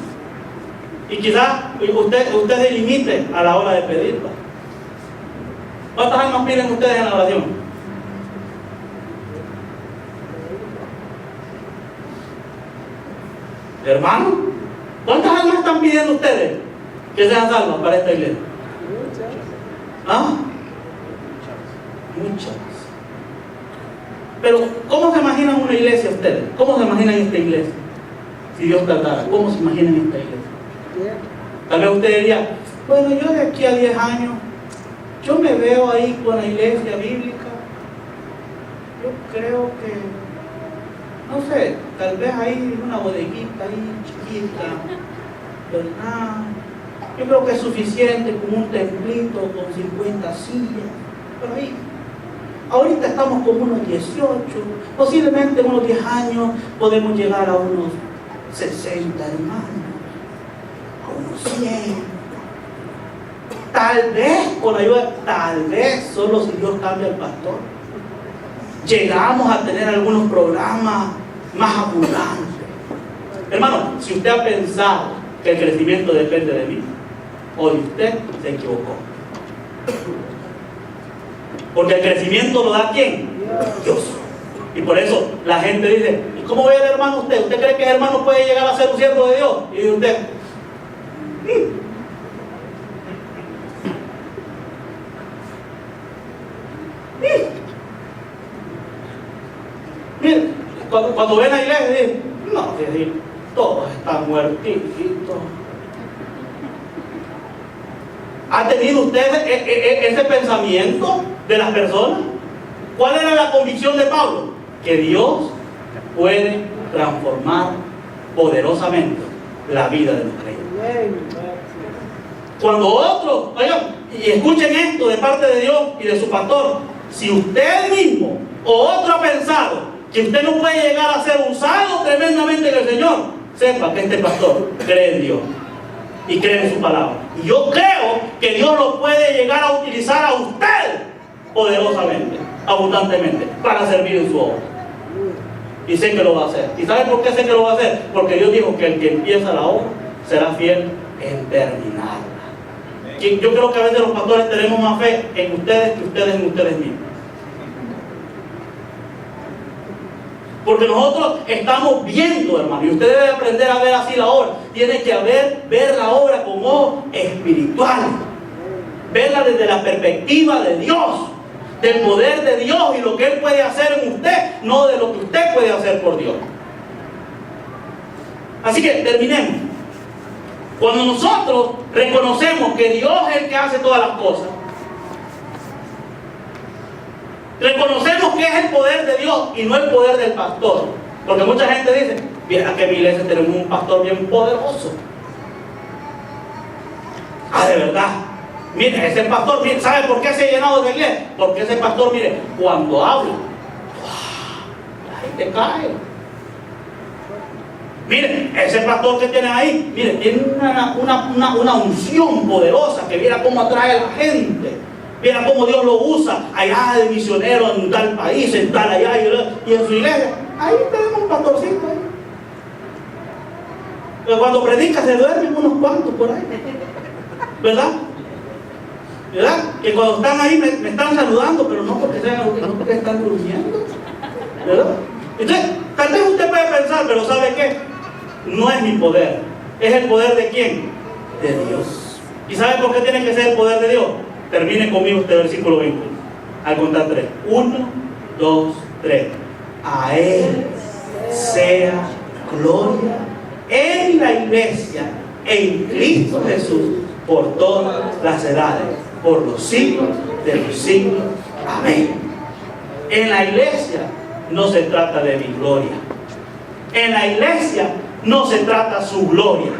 y quizás usted se limite a la hora de pedirlas. ¿Cuántas almas piden ustedes en la oración? Hermano, ¿cuántas almas están pidiendo ustedes que sean salvas para esta iglesia? ¿Ah? Muchas. Pero, ¿cómo se imaginan una iglesia ustedes? ¿Cómo se imaginan esta iglesia? Si Dios tratara, ¿cómo se imaginan esta iglesia? Tal vez usted diría: bueno, yo de aquí a 10 años, yo me veo ahí con la iglesia bíblica. Yo creo que, no sé, tal vez ahí una bodeguita ahí chiquita, ¿verdad? Yo creo que es suficiente con un templito con 50 sillas, por ahí. Ahorita estamos con unos 18, posiblemente en unos 10 años podemos llegar a unos 60 hermanos, a unos 100. Tal vez, con la ayuda, tal vez, solo si Dios cambia al pastor, llegamos a tener algunos programas más abundantes. Hermano, si usted ha pensado que el crecimiento depende de mí o de usted, se equivocó. Porque el crecimiento lo da ¿quién? Dios. Y por eso la gente dice: ¿y cómo ve el hermano usted? ¿Usted cree que el hermano puede llegar a ser un siervo de Dios? Y dice usted: mire, cuando ven la iglesia dicen: no, todos están muertitos. ¿Ha tenido usted ese pensamiento de las personas? ¿Cuál era la convicción de Pablo? Que Dios puede transformar poderosamente la vida de los creyentes. Cuando otros, oigan, y escuchen esto de parte de Dios y de su pastor: si usted mismo o otro ha pensado que usted no puede llegar a ser usado tremendamente en el Señor, sepa que este pastor cree en Dios y cree en su palabra. Y yo creo que Dios lo puede llegar a utilizar a usted poderosamente, abundantemente, para servir en su obra. Y sé que lo va a hacer. ¿Y sabe por qué sé que lo va a hacer? Porque Dios dijo que el que empieza la obra será fiel en terminarla. Yo creo que a veces los pastores tenemos más fe en ustedes que ustedes en ustedes mismos. Porque nosotros estamos viendo, hermano, y usted debe aprender a ver así la obra. Tiene que ver la obra con ojos espirituales. Verla desde la perspectiva de Dios, del poder de Dios y lo que Él puede hacer en usted, no de lo que usted puede hacer por Dios. Así que terminemos. Cuando nosotros reconocemos que Dios es el que hace todas las cosas, Reconocemos que es el poder de Dios y no el poder del pastor. Porque mucha gente dice, mira que en mi iglesia tenemos un pastor bien poderoso. De verdad. Mire, ese pastor, mire, ¿sabe por qué se ha llenado de iglesia? Porque ese pastor, mire, cuando habla, la gente cae. Mire, ese pastor que tiene ahí, mire, tiene una unción poderosa que mira cómo atrae a la gente. Mira cómo Dios lo usa allá de misionero en tal país, en tal allá y en su iglesia. Ahí tenemos un pastorcito ahí. Pero cuando predica se duermen unos cuantos por ahí. ¿Verdad? ¿Verdad? Que cuando están ahí me están saludando, pero no porque están durmiendo. ¿Verdad? Entonces, tal vez usted puede pensar, pero ¿sabe qué? No es mi poder. ¿Es el poder de quién? De Dios. ¿Y sabe por qué tiene que ser el poder de Dios? Termine conmigo este versículo 20. Al contar 3. 1, 2, 3. A Él sea gloria en la iglesia, en Cristo Jesús, por todas las edades, por los siglos de los siglos. Amén. En la iglesia no se trata de mi gloria. En la iglesia no se trata su gloria.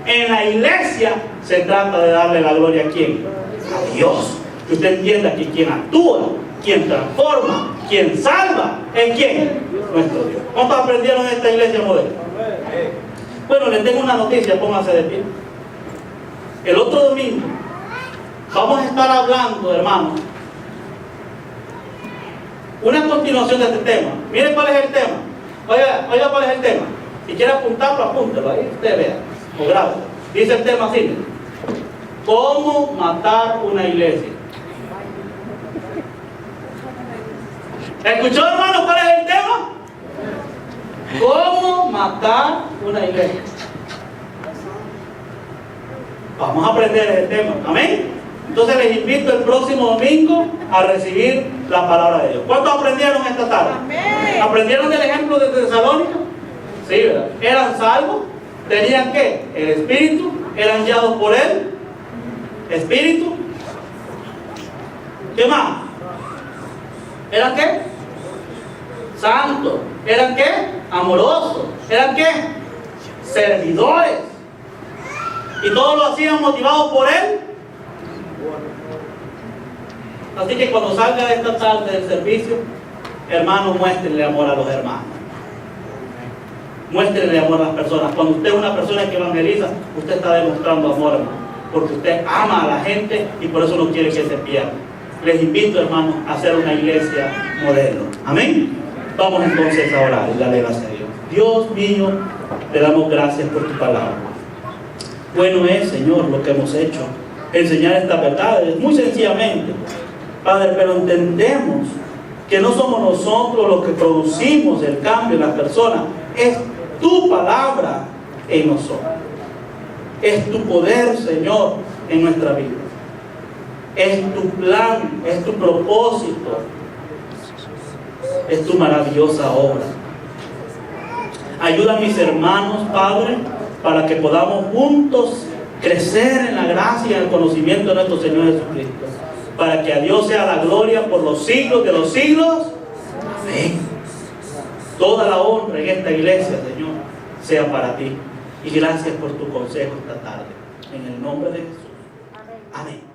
En la iglesia se trata de darle la gloria a ¿quién? A Dios. Que usted entienda que quien actúa, quien transforma, quien salva, ¿es quién? Nuestro Dios. ¿Cuántos aprendieron en esta iglesia moderna? Bueno, les tengo una noticia, pónganse de pie. El otro domingo vamos a estar hablando, hermanos, una continuación de este tema. Miren cuál es el tema. Oiga cuál es el tema. Si quiere apuntarlo, apúntelo. Ahí usted vea. O grave. Dice el tema así. ¿Cómo matar una iglesia? ¿Escuchó, hermano, cuál es el tema? ¿Cómo matar una iglesia? Vamos a aprender ese tema. Amén. Entonces les invito el próximo domingo a recibir la palabra de Dios. ¿Cuántos aprendieron esta tarde? Amén. ¿Aprendieron del ejemplo de Tesalónica? Sí, ¿verdad? ¿Eran salvos? ¿Tenían qué? El Espíritu. ¿Eran guiados por Él? Espíritu. ¿Qué más? ¿Eran qué? Santos. ¿Eran qué? Amorosos. ¿Eran qué? Servidores. Y todos lo hacían motivados por Él. Así que cuando salga de esta tarde del servicio, hermanos, muéstrenle amor a los hermanos. Muéstrenle amor a las personas. Cuando usted es una persona que evangeliza, usted está demostrando amor, hermano. Porque usted ama a la gente y por eso no quiere que se pierda. Les invito, hermanos, a hacer una iglesia modelo. Amén. Vamos entonces a orar y darle gracias a Dios. Dios mío, te damos gracias por tu palabra. Bueno es, Señor, lo que hemos hecho. Enseñar estas verdades muy sencillamente, Padre, pero entendemos que no somos nosotros los que producimos el cambio en las personas. Es tu palabra en nosotros. Es tu poder, Señor, en nuestra vida. Es tu plan, es tu propósito, es tu maravillosa obra. Ayuda a mis hermanos, Padre, para que podamos juntos crecer en la gracia y en el conocimiento de nuestro Señor Jesucristo, para que a Dios sea la gloria por los siglos de los siglos. Amén. Toda la honra en esta iglesia, Señor, sea para ti. Y gracias por tu consejo esta tarde. En el nombre de Jesús. Amén.